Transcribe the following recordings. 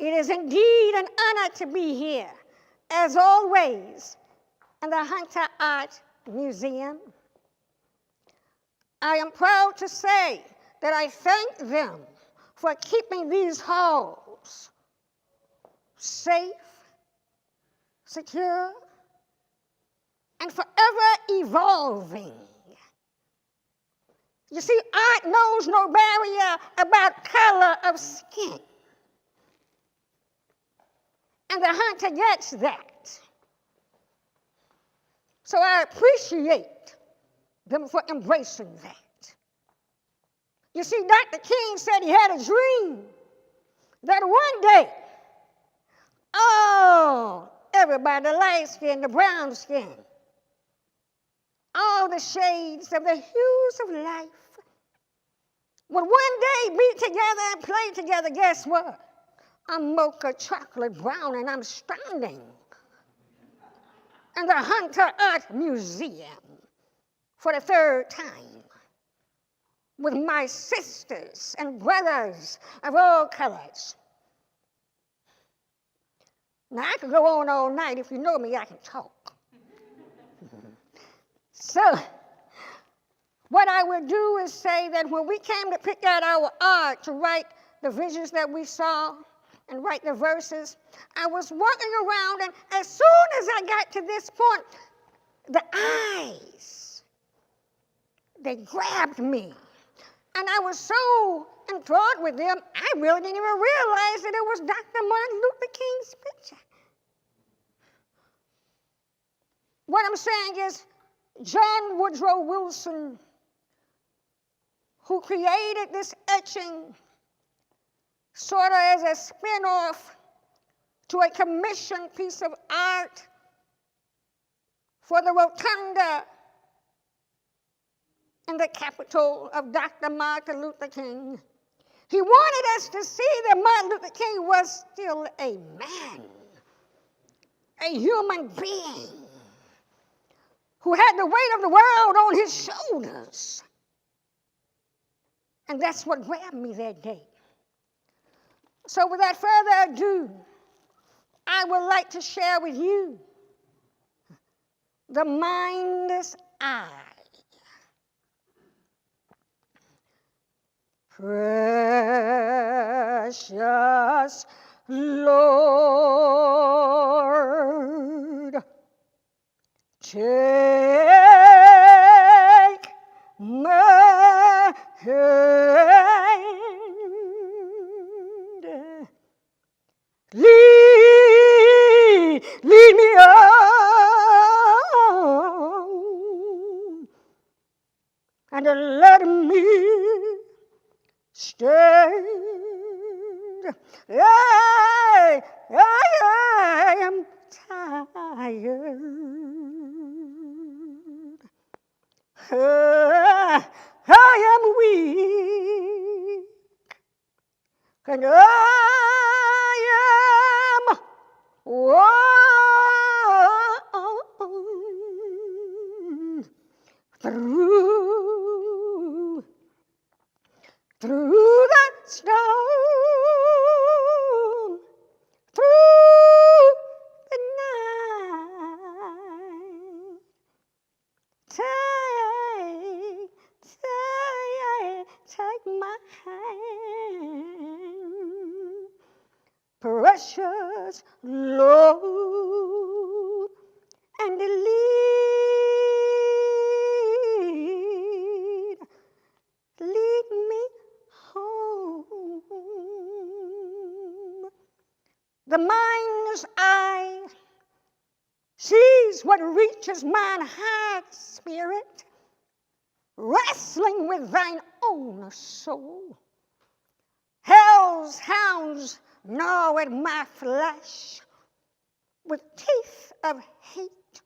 It is indeed an honor to be here, as always, in the Hunter Art Museum. I am proud to say that I thank them for keeping these halls safe, secure, and forever evolving. You see, art knows no barrier about color of skin. And the Hunter gets that. So I appreciate them for embracing that. You see, Dr. King said he had a dream that one day, everybody, the light skin, the brown skin, all the shades of the hues of life would one day be together and play together. Guess what? I'm mocha chocolate brown and I'm standing in the Hunter Art Museum for the third time with my sisters and brothers of all colors. Now, I could go on all night. If you know me, I can talk. So, what I would do is say that when we came to pick out our art to write the visions that we saw and write the verses, I was walking around, and as soon as I got to this point, the eyes, they grabbed me. And I was so enthralled with them, I really didn't even realize that it was Dr. Martin Luther King's picture. What I'm saying is, John Woodrow Wilson, who created this etching sort of as a spin-off to a commissioned piece of art for the rotunda in the capital of Dr. Martin Luther King. He wanted us to see that Martin Luther King was still a man, a human being, who had the weight of the world on his shoulders. And that's what grabbed me that day. So without further ado, I would like to share with you the mind's eye. Precious Lord, take my hand, lead me on, and let me stand. I am tired. I am weak, and I am worn through the storm, through the night. Take my hand, precious Lord, and lead me home. The mind's eye sees what reaches mine high spirit, wrestling with thine own soul. Hell's hounds gnaw at my flesh with teeth of hate,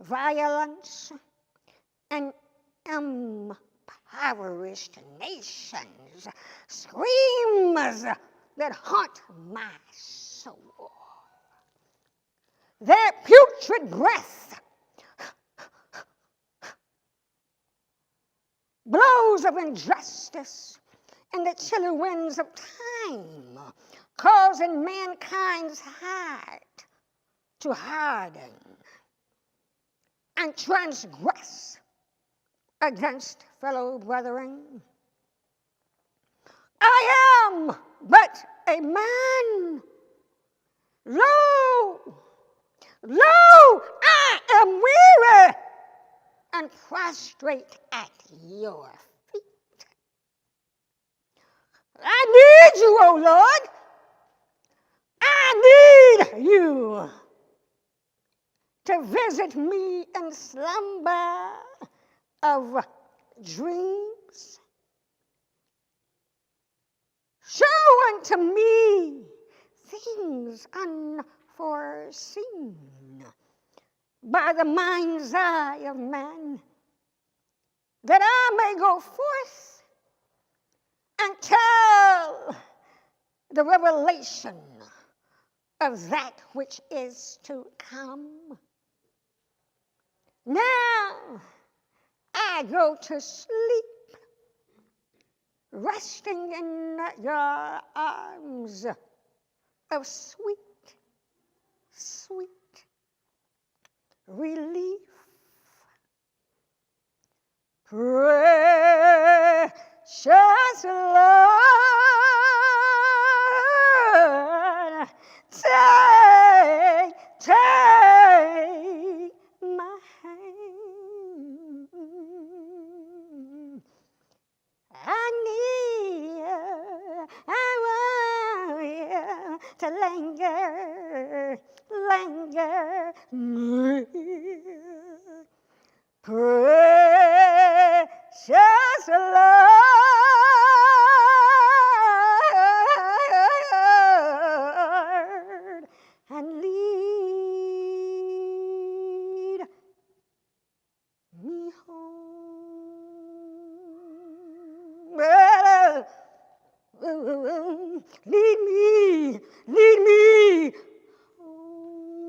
violence, and impoverished nations, screams that haunt my soul. Their putrid breath blows of injustice and the chilly winds of time causing mankind's heart to harden and transgress against fellow brethren. I am but a man. Lo, I am weary and prostrate at your feet. I need you, O Lord. I need you to visit me in slumber of dreams. Show unto me things unforeseen by the mind's eye of man, that I may go forth and tell the revelation of that which is to come. Now I go to sleep, resting in your arms of sweet, sweet relief. Precious Lord, take my hand. I want you to linger near. Precious Lord, and lead me home. Lead me home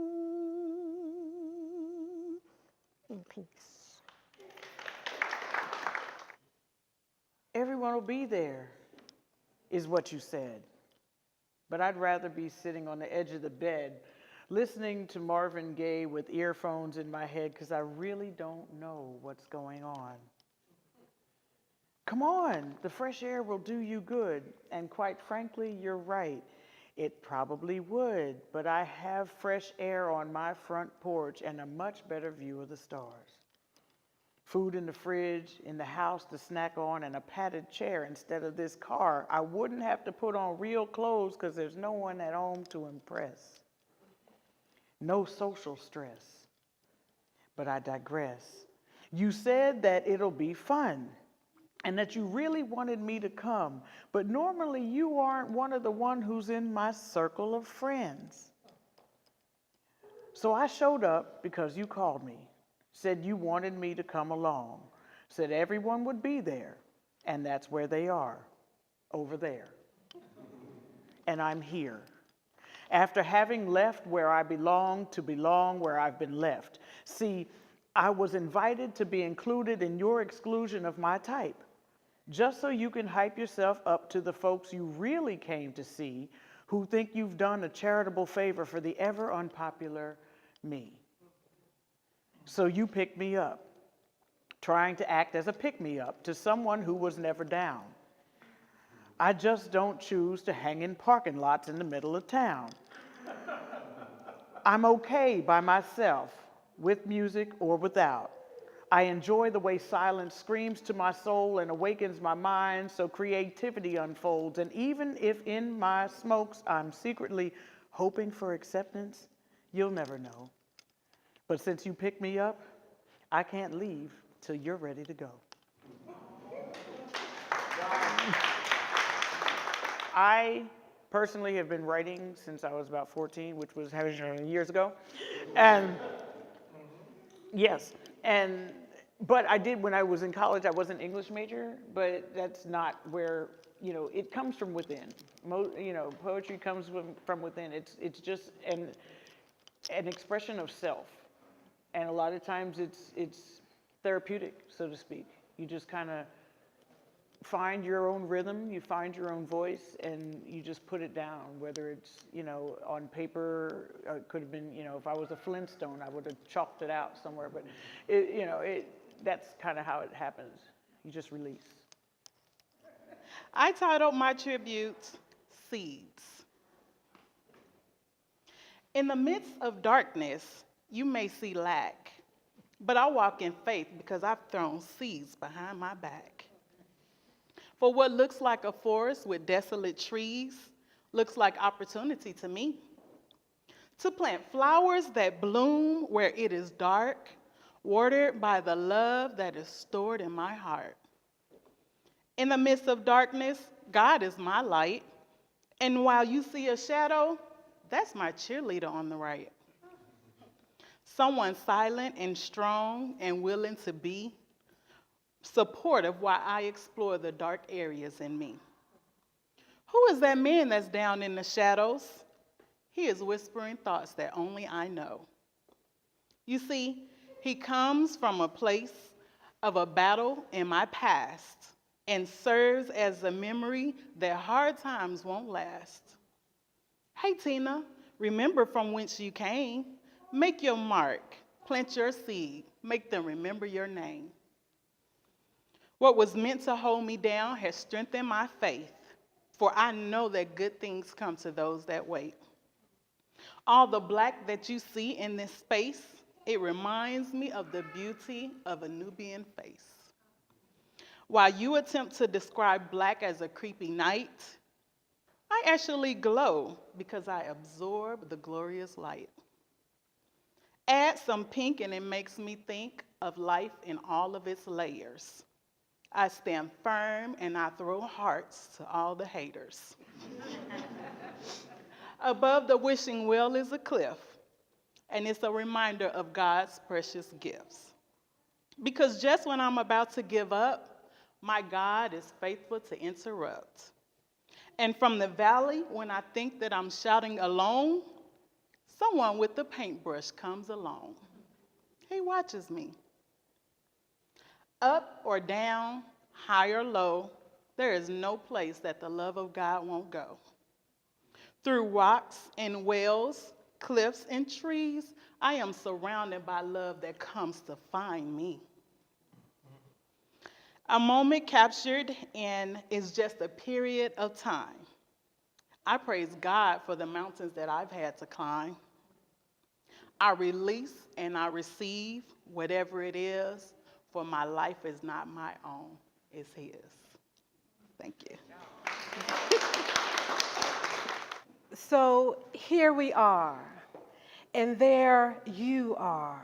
in peace. Everyone will be there, is what you said. But I'd rather be sitting on the edge of the bed, listening to Marvin Gaye with earphones in my head, because I really don't know what's going on. Come on, the fresh air will do you good. And quite frankly, you're right. It probably would, but I have fresh air on my front porch and a much better view of the stars. Food in the fridge, in the house to snack on, and a padded chair instead of this car. I wouldn't have to put on real clothes because there's no one at home to impress. No social stress. But I digress. You said that it'll be fun and that you really wanted me to come, but normally you aren't one of the one who's in my circle of friends. So I showed up because you called me. Said you wanted me to come along, said everyone would be there, and that's where they are, over there. And I'm here. After having left where I belong to belong where I've been left. See, I was invited to be included in your exclusion of my type, just so you can hype yourself up to the folks you really came to see who think you've done a charitable favor for the ever unpopular me. So you picked me up, trying to act as a pick-me-up to someone who was never down. I just don't choose to hang in parking lots in the middle of town. I'm okay by myself, with music or without. I enjoy the way silence screams to my soul and awakens my mind, so creativity unfolds. And even if in my smokes I'm secretly hoping for acceptance, you'll never know. But since you picked me up, I can't leave till you're ready to go. I personally have been writing since I was about 14, which was years ago. And yes, but I did when I was in college. I was an English major, but that's not where, it comes from within. Poetry comes from within. It's just an expression of self. And a lot of times it's therapeutic, so to speak. You just kind of find your own rhythm, you find your own voice, and you just put it down, whether it's, on paper, it could have been, if I was a Flintstone, I would have chalked it out somewhere, but that's kind of how it happens. You just release. I titled my tribute, Seeds. In the midst of darkness, you may see lack, but I walk in faith because I've thrown seeds behind my back. For what looks like a forest with desolate trees looks like opportunity to me. To plant flowers that bloom where it is dark, watered by the love that is stored in my heart. In the midst of darkness, God is my light. And while you see a shadow, that's my cheerleader on the right. Someone silent and strong and willing to be supportive while I explore the dark areas in me. Who is that man that's down in the shadows? He is whispering thoughts that only I know. You see, he comes from a place of a battle in my past and serves as a memory that hard times won't last. Hey, Tina, remember from whence you came. Make your mark, plant your seed, make them remember your name. What was meant to hold me down has strengthened my faith, for I know that good things come to those that wait. All the black that you see in this space, it reminds me of the beauty of a Nubian face. While you attempt to describe black as a creepy night, I actually glow because I absorb the glorious light. Add some pink and it makes me think of life in all of its layers. I stand firm and I throw hearts to all the haters. Above the wishing well is a cliff, and it's a reminder of God's precious gifts. Because just when I'm about to give up, my God is faithful to interrupt. And from the valley, when I think that I'm shouting alone, someone with a paintbrush comes along. He watches me. Up or down, high or low, there is no place that the love of God won't go. Through rocks and wells, cliffs and trees, I am surrounded by love that comes to find me. A moment captured in is just a period of time. I praise God for the mountains that I've had to climb. I release and I receive whatever it is, for my life is not my own, it's His. Thank you. So here we are, and there you are,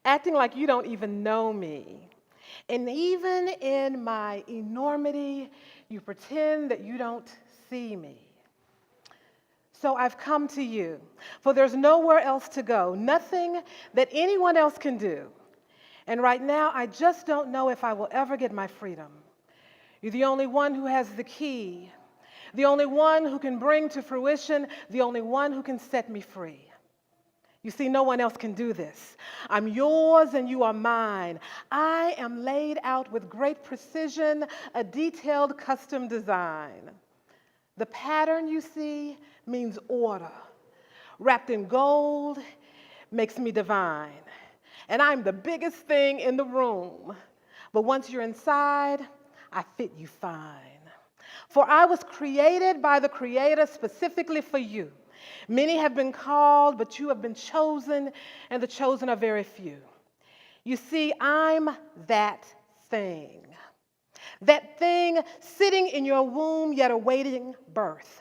acting like you don't even know me. And even in my enormity, you pretend that you don't see me. So I've come to you, for there's nowhere else to go, nothing that anyone else can do. And right now, I just don't know if I will ever get my freedom. You're the only one who has the key, the only one who can bring to fruition, the only one who can set me free. You see, no one else can do this. I'm yours and you are mine. I am laid out with great precision, a detailed custom design. The pattern you see means order. Wrapped in gold makes me divine. And I'm the biggest thing in the room. But once you're inside, I fit you fine. For I was created by the Creator specifically for you. Many have been called, but you have been chosen, and the chosen are very few. You see, I'm that thing. That thing sitting in your womb yet awaiting birth.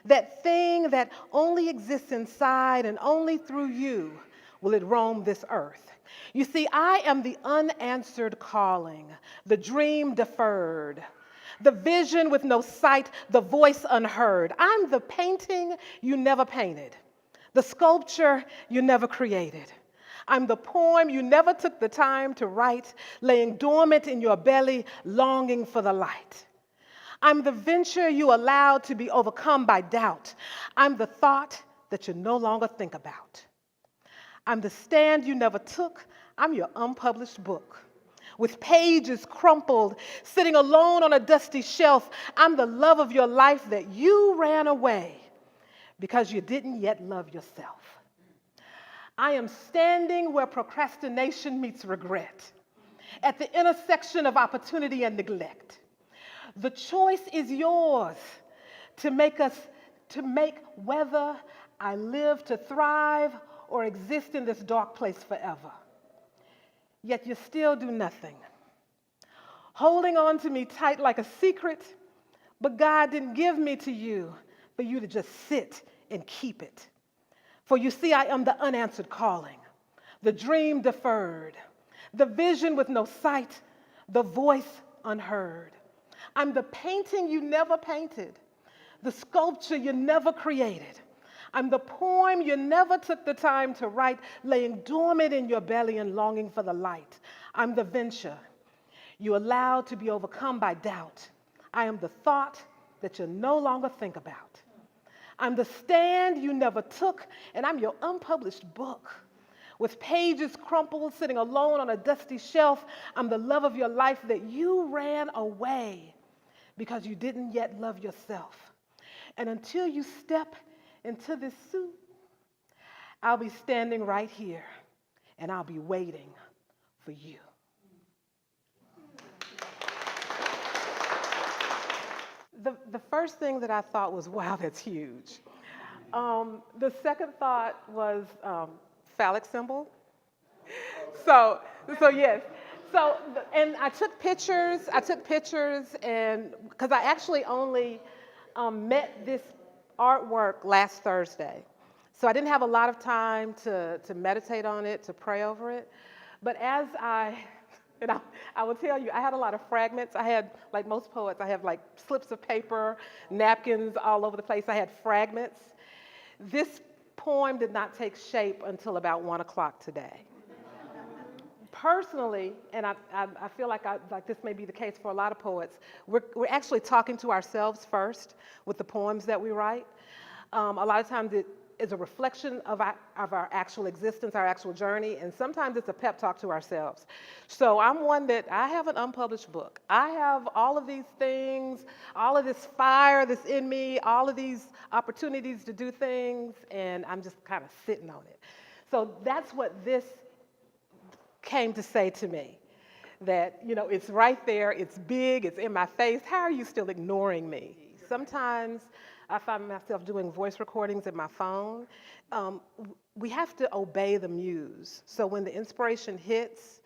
That thing that only exists inside and only through you will it roam this earth. You see, I am the unanswered calling, the dream deferred, the vision with no sight, the voice unheard. I'm the painting you never painted, the sculpture you never created. I'm the poem you never took the time to write, laying dormant in your belly, longing for the light. I'm the venture you allowed to be overcome by doubt. I'm the thought that you no longer think about. I'm the stand you never took. I'm your unpublished book. with pages crumpled, sitting alone on a dusty shelf. I'm the love of your life that you ran away because you didn't yet love yourself. I am standing where procrastination meets regret, at the intersection of opportunity and neglect. The choice is yours to make whether I live to thrive or exist in this dark place forever. Yet you still do nothing, holding on to me tight like a secret, but God didn't give me to you for you to just sit and keep it. For you see, I am the unanswered calling, the dream deferred, the vision with no sight, the voice unheard. I'm the painting you never painted, the sculpture you never created. I'm the poem you never took the time to write, laying dormant in your belly and longing for the light. I'm the venture you allowed to be overcome by doubt. I am the thought that you no longer think about. I'm the stand you never took, and I'm your unpublished book. With pages crumpled, sitting alone on a dusty shelf, I'm the love of your life that you ran away because you didn't yet love yourself. And until you step into this suit, I'll be standing right here, and I'll be waiting for you. The first thing that I thought was, wow, that's huge. The second thought was phallic symbol. So yes. And I took pictures, and because I actually only met this artwork last Thursday. So I didn't have a lot of time to meditate on it, to pray over it. But I will tell you, I had a lot of fragments. I had, like most poets, I have like slips of paper, napkins all over the place. I had fragments. This poem did not take shape until about 1 o'clock today. Personally, and I feel like this may be the case for a lot of poets, we're actually talking to ourselves first with the poems that we write. A lot of times it is a reflection of our actual existence, our actual journey, and sometimes it's a pep talk to ourselves. So I'm one that I have an unpublished book. I have all of these things, all of this fire that's in me, all of these opportunities to do things, and I'm just kind of sitting on it. So that's what this came to say to me, that, it's right there, it's big, it's in my face. How are you still ignoring me? Sometimes I find myself doing voice recordings in my phone. We have to obey the muse. So when the inspiration hits,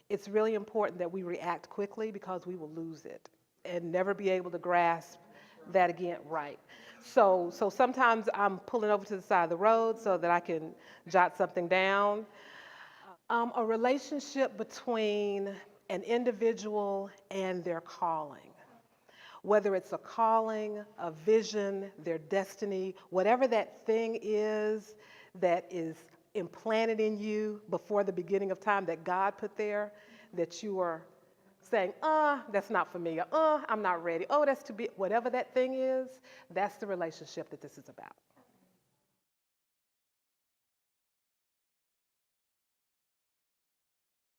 it's really important that we react quickly because we will lose it and never be able to grasp that again right. So sometimes I'm pulling over to the side of the road so that I can jot something down. A relationship between an individual and their calling. Whether it's a calling, a vision, their destiny, whatever that thing is that is implanted in you before the beginning of time that God put there, that you are saying, that's not for me, or I'm not ready, that's to be, whatever that thing is, that's the relationship that this is about.